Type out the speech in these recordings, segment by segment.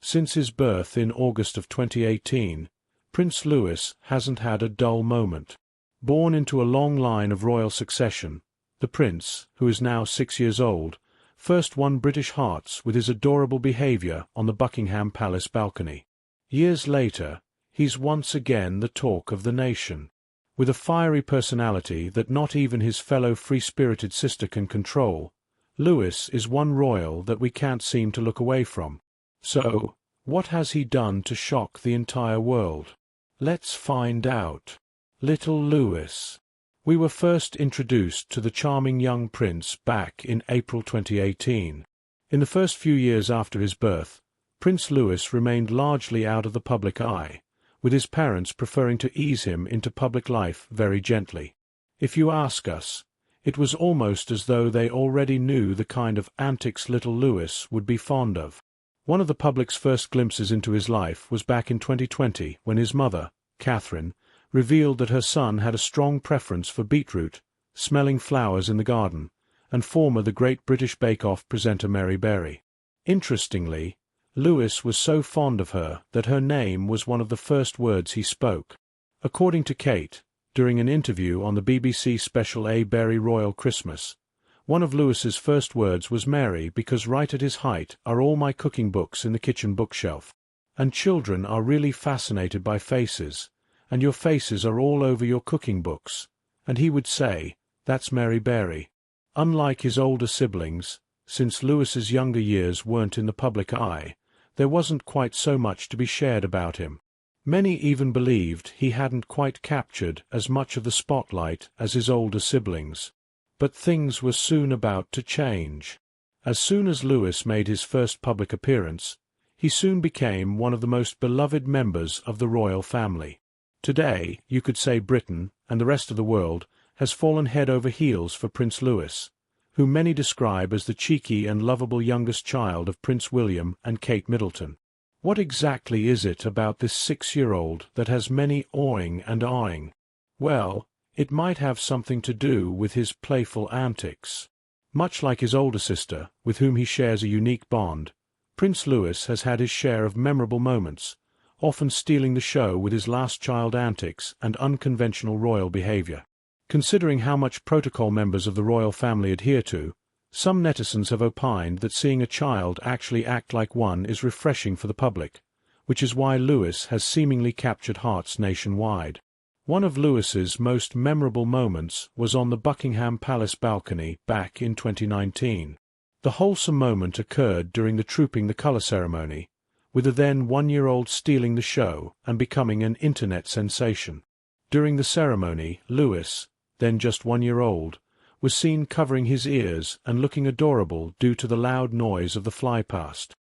Since his birth in August of 2018, Prince Louis hasn't had a dull moment. Born into a long line of royal succession, the prince, who is now 6 years old, first won British hearts with his adorable behaviour on the Buckingham Palace balcony. Years later, he's once again the talk of the nation. With a fiery personality that not even his fellow free-spirited sister can control, Louis is one royal that we can't seem to look away from. So, what has he done to shock the entire world? Let's find out. Little Louis. We were first introduced to the charming young prince back in April 2018. In the first few years after his birth, Prince Louis remained largely out of the public eye, with his parents preferring to ease him into public life very gently. If you ask us, it was almost as though they already knew the kind of antics little Louis would be fond of. One of the public's first glimpses into his life was back in 2020 when his mother, Catherine, revealed that her son had a strong preference for beetroot, smelling flowers in the garden, and former The Great British Bake Off presenter Mary Berry. Interestingly, Louis was so fond of her that her name was one of the first words he spoke. According to Kate, during an interview on the BBC special A Berry Royal Christmas, one of Louis's first words was Mary because right at his height are all my cooking books in the kitchen bookshelf. And children are really fascinated by faces, and your faces are all over your cooking books. And he would say, "That's Mary Berry." Unlike his older siblings, since Louis's younger years weren't in the public eye, there wasn't quite so much to be shared about him. Many even believed he hadn't quite captured as much of the spotlight as his older siblings. But things were soon about to change. As soon as Louis made his first public appearance, he soon became one of the most beloved members of the royal family. Today, you could say Britain, and the rest of the world, has fallen head over heels for Prince Louis, whom many describe as the cheeky and lovable youngest child of Prince William and Kate Middleton. What exactly is it about this 6-year-old that has many awing and eyeing? Well, it might have something to do with his playful antics. Much like his older sister, with whom he shares a unique bond, Prince Louis has had his share of memorable moments, often stealing the show with his last child antics and unconventional royal behavior. Considering how much protocol members of the royal family adhere to, some netizens have opined that seeing a child actually act like one is refreshing for the public, which is why Louis has seemingly captured hearts nationwide. One of Louis's most memorable moments was on the Buckingham Palace balcony back in 2019. The wholesome moment occurred during the Trooping the Colour ceremony, with the then 1-year-old stealing the show and becoming an internet sensation. During the ceremony, Louis, then just 1 year old, was seen covering his ears and looking adorable due to the loud noise of the flypast.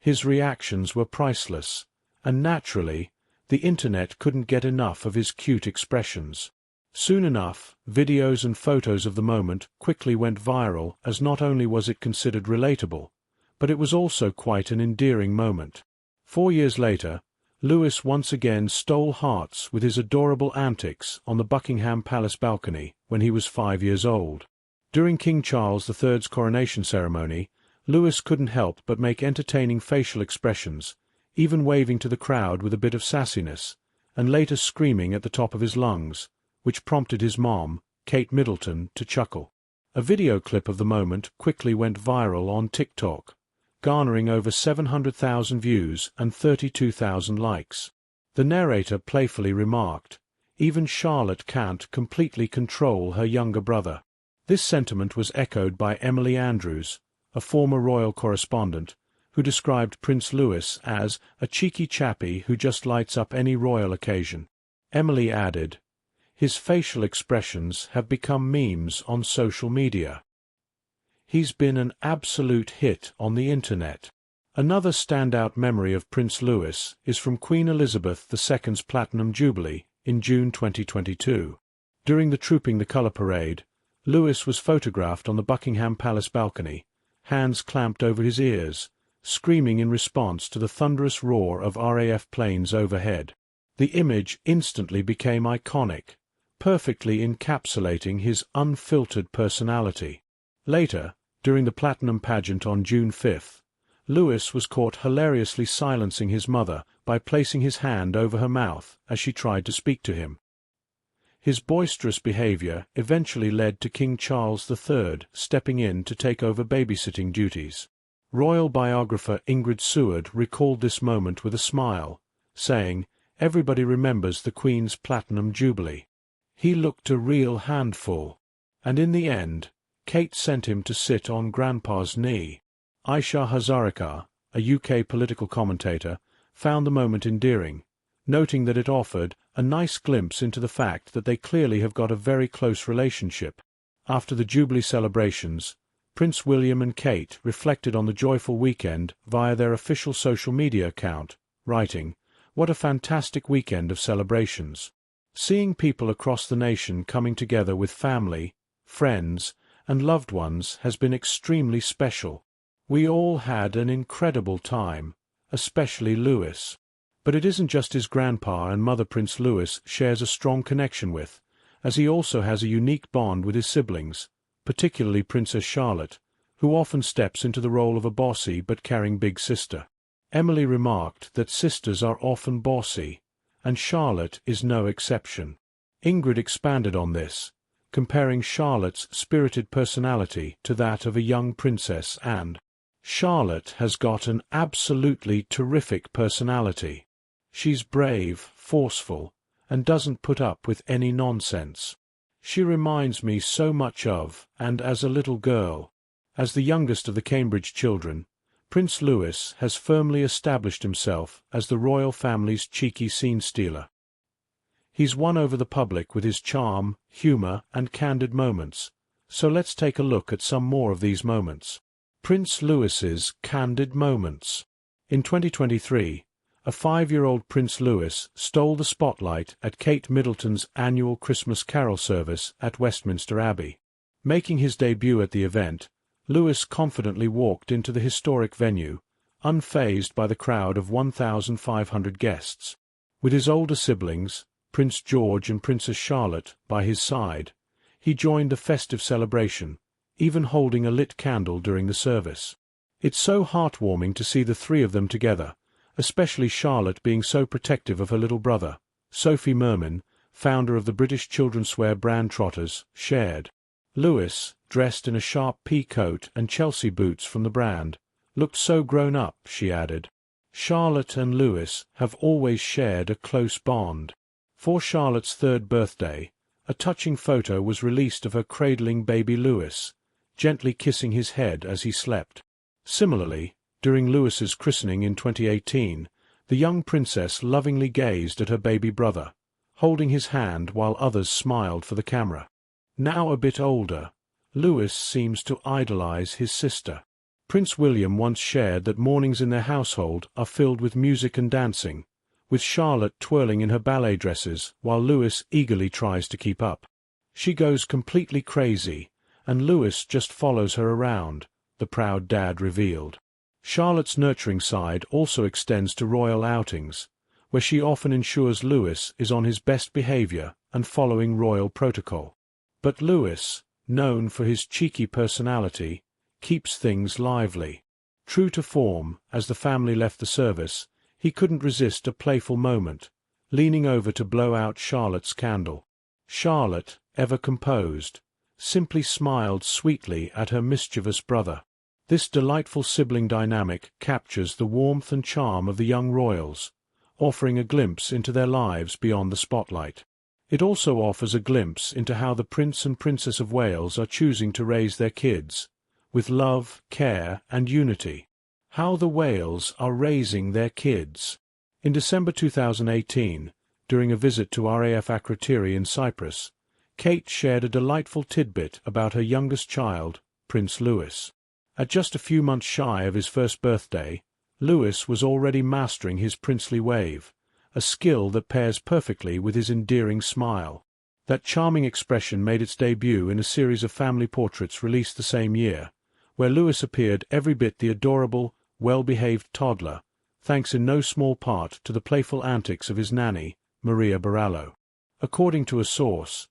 His reactions were priceless, and naturally, the internet couldn't get enough of his cute expressions. Soon enough, videos and photos of the moment quickly went viral as not only was it considered relatable, but it was also quite an endearing moment. 4 years later, Louis once again stole hearts with his adorable antics on the Buckingham Palace balcony when he was 5 years old. During King Charles III's coronation ceremony, Louis couldn't help but make entertaining facial expressions, even waving to the crowd with a bit of sassiness, and later screaming at the top of his lungs, which prompted his mom, Kate Middleton, to chuckle. A video clip of the moment quickly went viral on TikTok, garnering over 700,000 views and 32,000 likes. The narrator playfully remarked, "Even Charlotte can't completely control her younger brother." This sentiment was echoed by Emily Andrews, a former royal correspondent, who described Prince Louis as a cheeky chappie who just lights up any royal occasion. Emily added, "His facial expressions have become memes on social media. He's been an absolute hit on the internet." Another standout memory of Prince Louis is from Queen Elizabeth II's Platinum Jubilee in June 2022. During the Trooping the Colour parade, Louis was photographed on the Buckingham Palace balcony, hands clamped over his ears, screaming in response to the thunderous roar of RAF planes overhead. The image instantly became iconic, perfectly encapsulating his unfiltered personality. Later, during the Platinum pageant on June 5, Louis was caught hilariously silencing his mother by placing his hand over her mouth as she tried to speak to him. His boisterous behavior eventually led to King Charles III stepping in to take over babysitting duties. Royal biographer Ingrid Seward recalled this moment with a smile, saying, "Everybody remembers the Queen's Platinum Jubilee. He looked a real handful." And in the end, Kate sent him to sit on Grandpa's knee. Aisha Hazarika, a UK political commentator, found the moment endearing, noting that it offered a nice glimpse into the fact that they clearly have got a very close relationship. After the Jubilee celebrations, Prince William and Kate reflected on the joyful weekend via their official social media account, writing, "What a fantastic weekend of celebrations. Seeing people across the nation coming together with family, friends, and loved ones has been extremely special. We all had an incredible time, especially Louis." But it isn't just his grandpa and mother Prince Louis shares a strong connection with, as he also has a unique bond with his siblings, particularly Princess Charlotte, who often steps into the role of a bossy but caring big sister. Emily remarked that sisters are often bossy, and Charlotte is no exception. Ingrid expanded on this, comparing Charlotte's spirited personality to that of a young princess and, "Charlotte has got an absolutely terrific personality. She's brave, forceful, and doesn't put up with any nonsense. She reminds me so much of, and as a little girl." As the youngest of the Cambridge children, Prince Louis has firmly established himself as the royal family's cheeky scene-stealer. He's won over the public with his charm, humour, and candid moments, so let's take a look at some more of these moments. Prince Louis's candid moments. In 2023, a 5-year-old Prince Louis stole the spotlight at Kate Middleton's annual Christmas carol service at Westminster Abbey. Making his debut at the event, Louis confidently walked into the historic venue, unfazed by the crowd of 1,500 guests. With his older siblings, Prince George and Princess Charlotte, by his side, he joined the festive celebration, even holding a lit candle during the service. It's so heartwarming to see the three of them together, especially Charlotte being so protective of her little brother. Sophie Mermin, founder of the British children's wear brand Trotters, shared. Louis, dressed in a sharp pea coat and Chelsea boots from the brand, looked so grown up, she added. Charlotte and Louis have always shared a close bond. For Charlotte's 3rd birthday, a touching photo was released of her cradling baby Louis, gently kissing his head as he slept. Similarly, during Louis's christening in 2018, the young princess lovingly gazed at her baby brother, holding his hand while others smiled for the camera. Now a bit older, Louis seems to idolize his sister. Prince William once shared that mornings in their household are filled with music and dancing, with Charlotte twirling in her ballet dresses while Louis eagerly tries to keep up. She goes completely crazy, and Louis just follows her around, the proud dad revealed. Charlotte's nurturing side also extends to royal outings, where she often ensures Louis is on his best behavior and following royal protocol. But Louis, known for his cheeky personality, keeps things lively. True to form, as the family left the service, he couldn't resist a playful moment, leaning over to blow out Charlotte's candle. Charlotte, ever composed, simply smiled sweetly at her mischievous brother. This delightful sibling dynamic captures the warmth and charm of the young royals, offering a glimpse into their lives beyond the spotlight. It also offers a glimpse into how the Prince and Princess of Wales are choosing to raise their kids, with love, care, and unity. How the Wales are raising their kids. In December 2018, during a visit to RAF Akrotiri in Cyprus, Kate shared a delightful tidbit about her youngest child, Prince Louis. At just a few months shy of his 1st birthday, Louis was already mastering his princely wave, a skill that pairs perfectly with his endearing smile. That charming expression made its debut in a series of family portraits released the same year, where Louis appeared every bit the adorable, well-behaved toddler, thanks in no small part to the playful antics of his nanny, Maria Barallo. According to a source,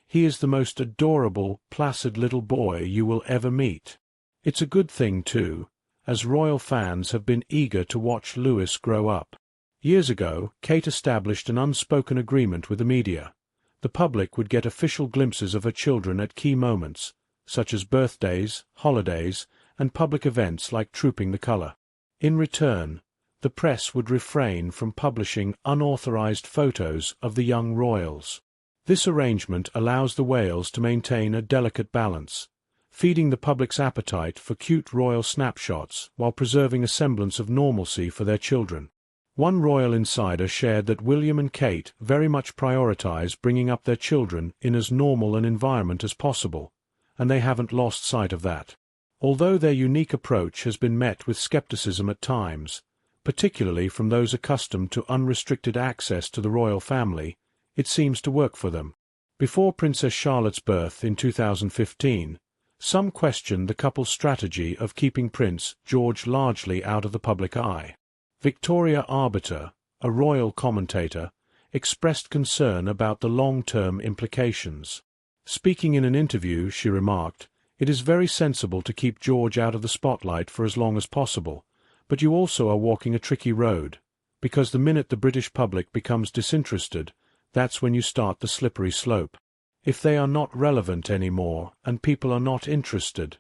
he is the most adorable, placid little boy you will ever meet. It's a good thing, too, as royal fans have been eager to watch Louis grow up. Years ago, Kate established an unspoken agreement with the media. The public would get official glimpses of her children at key moments, such as birthdays, holidays, and public events like Trooping the Colour. In return, the press would refrain from publishing unauthorized photos of the young royals. This arrangement allows the whales to maintain a delicate balance, feeding the public's appetite for cute royal snapshots while preserving a semblance of normalcy for their children. One royal insider shared that William and Kate very much prioritize bringing up their children in as normal an environment as possible, and they haven't lost sight of that. Although their unique approach has been met with skepticism at times, particularly from those accustomed to unrestricted access to the royal family, it seems to work for them. Before Princess Charlotte's birth in 2015, some questioned the couple's strategy of keeping Prince George largely out of the public eye. Victoria Arbiter, a royal commentator, expressed concern about the long-term implications. Speaking in an interview, she remarked, "It is very sensible to keep George out of the spotlight for as long as possible, but you also are walking a tricky road, because the minute the British public becomes disinterested, that's when you start the slippery slope. If they are not relevant anymore and people are not interested,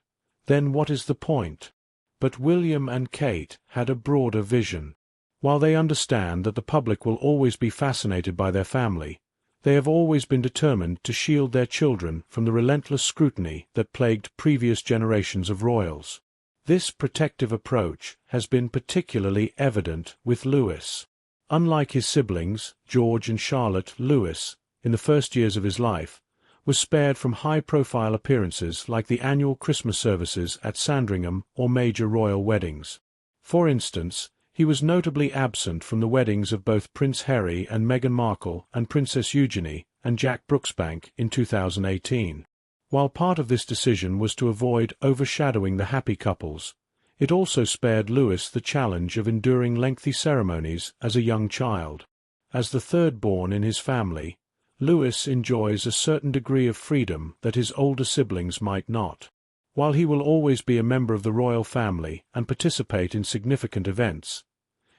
then what is the point?" But William and Kate had a broader vision. While they understand that the public will always be fascinated by their family, they have always been determined to shield their children from the relentless scrutiny that plagued previous generations of royals. This protective approach has been particularly evident with Louis. Unlike his siblings, George and Charlotte, Louis, in the first years of his life, was spared from high-profile appearances like the annual Christmas services at Sandringham or major royal weddings. For instance, he was notably absent from the weddings of both Prince Harry and Meghan Markle and Princess Eugenie and Jack Brooksbank in 2018. While part of this decision was to avoid overshadowing the happy couples, it also spared Louis the challenge of enduring lengthy ceremonies as a young child. As the third-born in his family, Louis enjoys a certain degree of freedom that his older siblings might not. While he will always be a member of the royal family and participate in significant events,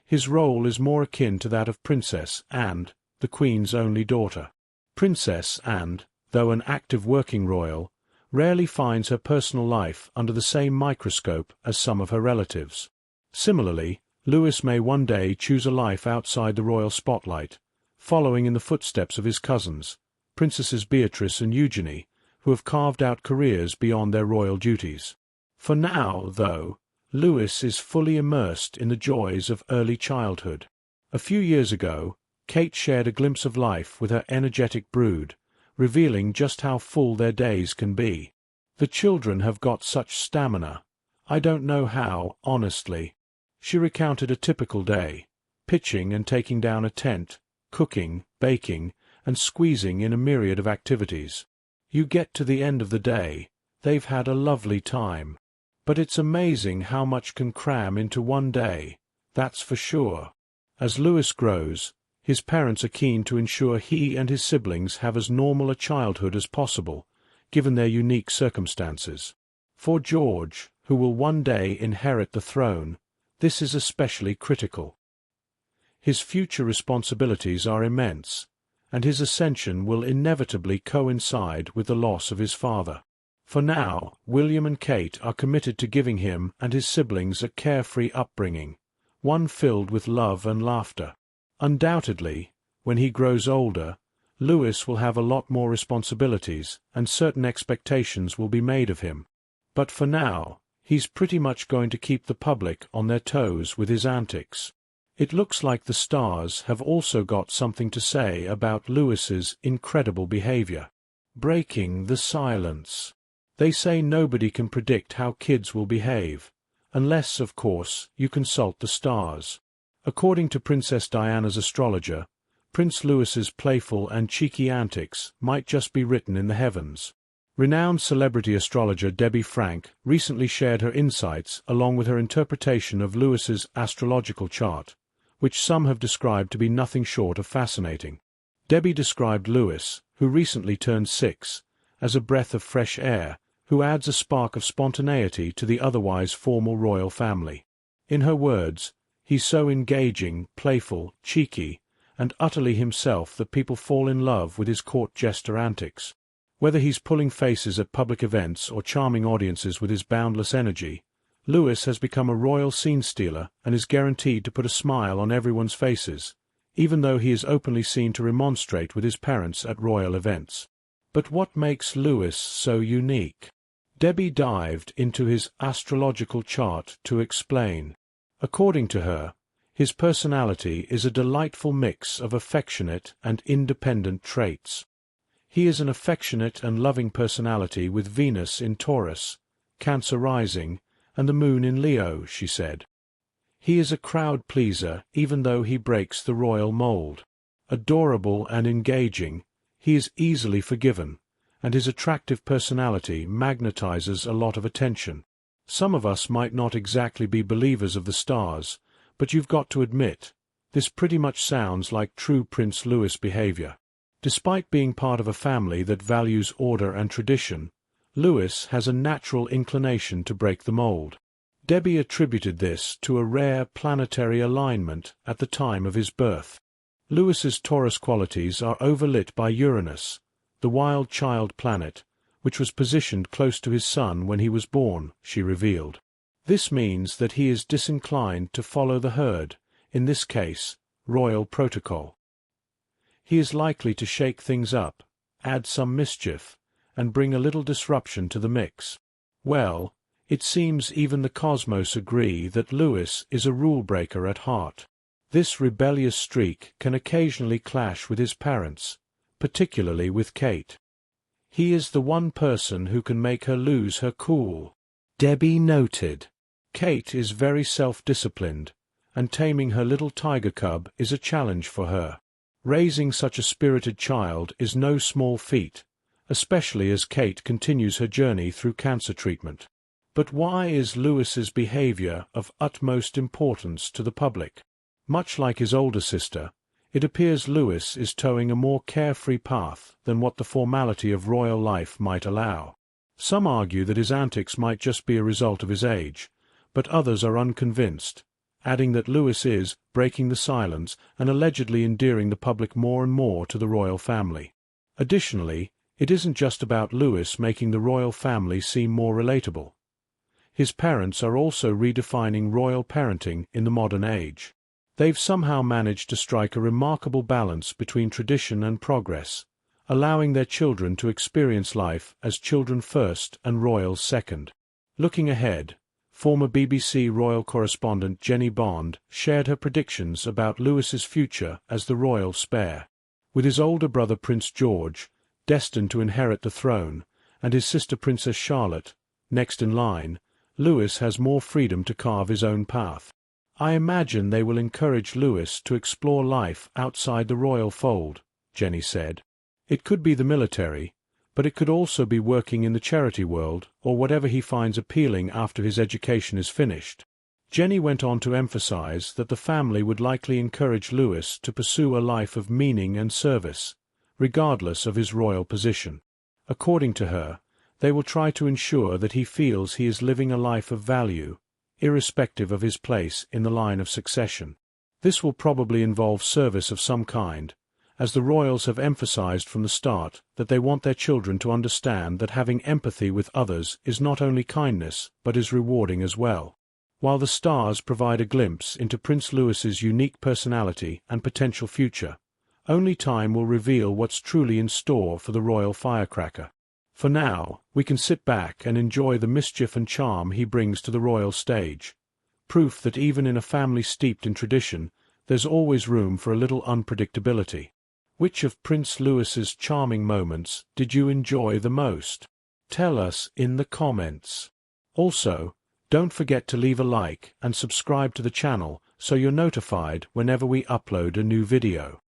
his role is more akin to that of Princess Anne, the Queen's only daughter. Princess Anne, though an active working royal, rarely finds her personal life under the same microscope as some of her relatives. Similarly, Louis may one day choose a life outside the royal spotlight, following in the footsteps of his cousins, Princesses Beatrice and Eugenie, who have carved out careers beyond their royal duties. For now, though, Louis is fully immersed in the joys of early childhood. A few years ago, Kate shared a glimpse of life with her energetic brood, revealing just how full their days can be. "The children have got such stamina. I don't know how, honestly." She recounted a typical day, pitching and taking down a tent, cooking, baking, and squeezing in a myriad of activities. You get to the end of the day, they've had a lovely time. But it's amazing how much can cram into one day, that's for sure. As Louis grows, his parents are keen to ensure he and his siblings have as normal a childhood as possible, given their unique circumstances. For George, who will one day inherit the throne, this is especially critical. His future responsibilities are immense, and his ascension will inevitably coincide with the loss of his father. For now, William and Kate are committed to giving him and his siblings a carefree upbringing, one filled with love and laughter. Undoubtedly, when he grows older, Louis will have a lot more responsibilities, and certain expectations will be made of him. But for now, he's pretty much going to keep the public on their toes with his antics. It looks like the stars have also got something to say about Louis's incredible behavior. Breaking the silence. They say nobody can predict how kids will behave, unless, of course, you consult the stars. According to Princess Diana's astrologer, Prince Louis's playful and cheeky antics might just be written in the heavens. Renowned celebrity astrologer Debbie Frank recently shared her insights along with her interpretation of Louis's astrological chart, which some have described to be nothing short of fascinating. Debbie described Louis, who recently turned 6, as a breath of fresh air, who adds a spark of spontaneity to the otherwise formal royal family. In her words, he's so engaging, playful, cheeky, and utterly himself that people fall in love with his court jester antics. Whether he's pulling faces at public events or charming audiences with his boundless energy, Louis has become a royal scene-stealer and is guaranteed to put a smile on everyone's faces, even though he is openly seen to remonstrate with his parents at royal events. But what makes Louis so unique? Debbie dived into his astrological chart to explain. According to her, his personality is a delightful mix of affectionate and independent traits. He is an affectionate and loving personality with Venus in Taurus, Cancer rising, and the moon in Leo, she said. He is a crowd pleaser even though he breaks the royal mold. Adorable and engaging, he is easily forgiven, and his attractive personality magnetizes a lot of attention. Some of us might not exactly be believers of the stars, but you've got to admit, this pretty much sounds like true Prince Louis behavior. Despite being part of a family that values order and tradition, Louis has a natural inclination to break the mold. Debbie attributed this to a rare planetary alignment at the time of his birth. Louis's Taurus qualities are overlit by Uranus, the wild child planet, which was positioned close to his sun when he was born, she revealed. This means that he is disinclined to follow the herd, in this case, royal protocol. He is likely to shake things up, add some mischief, and bring a little disruption to the mix. Well, it seems even the cosmos agree that Louis is a rule-breaker at heart. This rebellious streak can occasionally clash with his parents, particularly with Kate. He is the one person who can make her lose her cool, Debbie noted. Kate is very self-disciplined, and taming her little tiger cub is a challenge for her. Raising such a spirited child is no small feat, especially as Kate continues her journey through cancer treatment. But why is Louis's behavior of utmost importance to the public? Much like his older sister, it appears Louis is towing a more carefree path than what the formality of royal life might allow. Some argue that his antics might just be a result of his age, but others are unconvinced, adding that Louis is breaking the silence and allegedly endearing the public more and more to the royal family. Additionally, it isn't just about Louis making the royal family seem more relatable. His parents are also redefining royal parenting in the modern age. They've somehow managed to strike a remarkable balance between tradition and progress, allowing their children to experience life as children first and royals second. Looking ahead, former BBC royal correspondent Jenny Bond shared her predictions about Louis's future as the royal spare. With his older brother Prince George, destined to inherit the throne, and his sister Princess Charlotte, next in line, Louis has more freedom to carve his own path. I imagine they will encourage Louis to explore life outside the royal fold, Jenny said. It could be the military, but it could also be working in the charity world or whatever he finds appealing after his education is finished. Jenny went on to emphasize that the family would likely encourage Louis to pursue a life of meaning and service, regardless of his royal position. According to her, they will try to ensure that he feels he is living a life of value, irrespective of his place in the line of succession. This will probably involve service of some kind, as the royals have emphasized from the start that they want their children to understand that having empathy with others is not only kindness but is rewarding as well. While the stars provide a glimpse into Prince Louis's unique personality and potential future, only time will reveal what's truly in store for the royal firecracker. For now, we can sit back and enjoy the mischief and charm he brings to the royal stage, proof that even in a family steeped in tradition, there's always room for a little unpredictability. Which of Prince Louis's charming moments did you enjoy the most? Tell us in the comments. Also, don't forget to leave a like and subscribe to the channel so you're notified whenever we upload a new video.